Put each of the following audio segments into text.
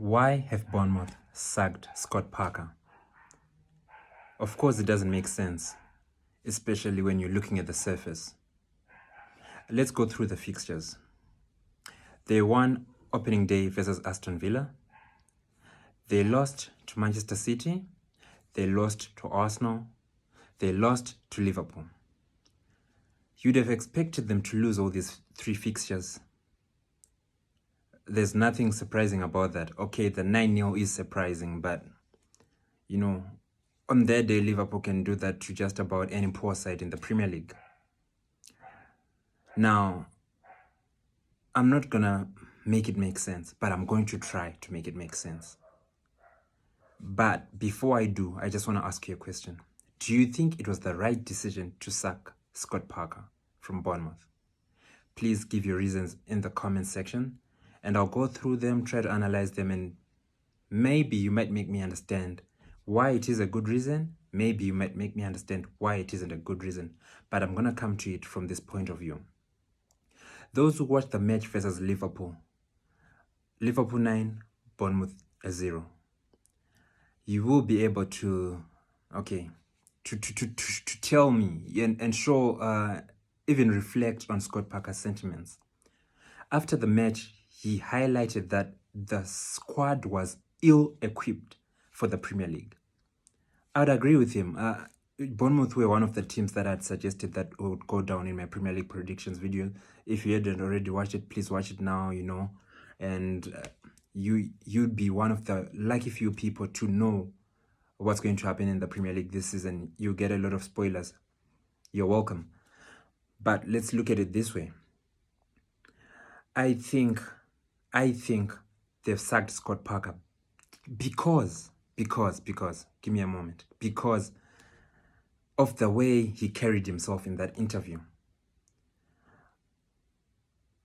Why have Bournemouth sacked Scott Parker? Of course, it doesn't make sense, especially when you're looking at the surface. Let's go through the fixtures. They won opening day versus Aston Villa. They lost to Manchester City. They lost to Arsenal. They lost to Liverpool. You'd have expected them to lose all these three fixtures. There's nothing surprising about that. Okay, the 9-0 is surprising, but, on their day, Liverpool can do that to just about any poor side in the Premier League. Now, I'm not going to make it make sense, but I'm going to try to make it make sense. But before I do, I just want to ask you a question. Do you think it was the right decision to sack Scott Parker from Bournemouth? Please give your reasons in the comment section, and I'll go through them, try to analyze them, and maybe you might make me understand why it is a good reason. Maybe you might make me understand why it isn't a good reason. But I'm going to come to it from this point of view. Those who watched the match versus Liverpool 9, Bournemouth 0. You will be able to, to tell me and show, even reflect on Scott Parker's sentiments. After the match, he highlighted that the squad was ill-equipped for the Premier League. I would agree with him. Bournemouth were one of the teams that I'd suggested that would go down in my Premier League predictions video. If you hadn't already watched it, please watch it now, and you'd be one of the lucky few people to know what's going to happen in the Premier League this season. You get a lot of spoilers. You're welcome. But let's look at it this way. I think they've sacked Scott Parker because, give me a moment, because of the way he carried himself in that interview.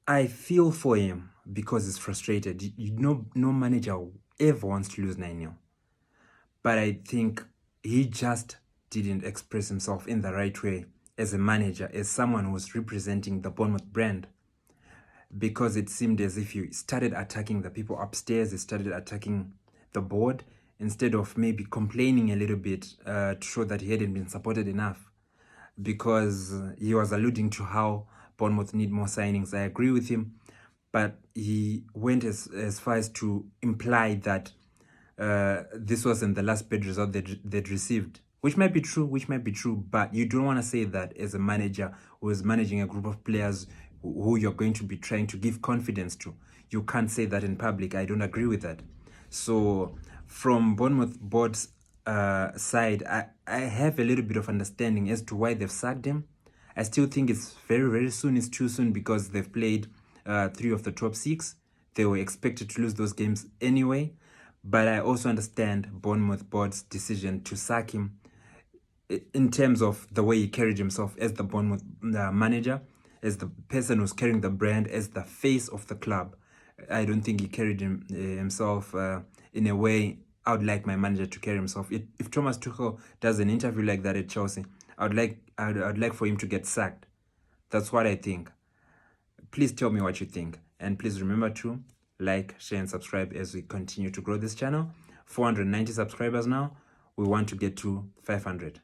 I feel for him because he's frustrated. No manager ever wants to lose 9-0. But I think he just didn't express himself in the right way as a manager, as someone who was representing the Bournemouth brand. Because it seemed as if he started attacking the people upstairs, he started attacking the board, instead of maybe complaining a little bit to show that he hadn't been supported enough. Because he was alluding to how Bournemouth need more signings. I agree with him, but he went as far as to imply that this wasn't the last bad result they'd received. Which might be true, but you don't want to say that as a manager who is managing a group of players who you're going to be trying to give confidence to. You can't say that in public. I don't agree with that. So from Bournemouth board's side, I have a little bit of understanding as to why they've sacked him. I still think it's very, very soon. It's too soon because they've played 3 of the top 6. They were expected to lose those games anyway. But I also understand Bournemouth board's decision to sack him in terms of the way he carried himself as the Bournemouth manager, as the person who's carrying the brand, as the face of the club. I don't think he carried himself in a way I would like my manager to carry himself. If Thomas Tuchel does an interview like that at Chelsea, I'd like for him to get sacked. That's what I think. Please tell me what you think. And please remember to like, share, and subscribe as we continue to grow this channel. 490 subscribers now. We want to get to 500.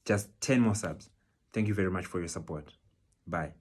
Just 10 more subs. Thank you very much for your support. Bye.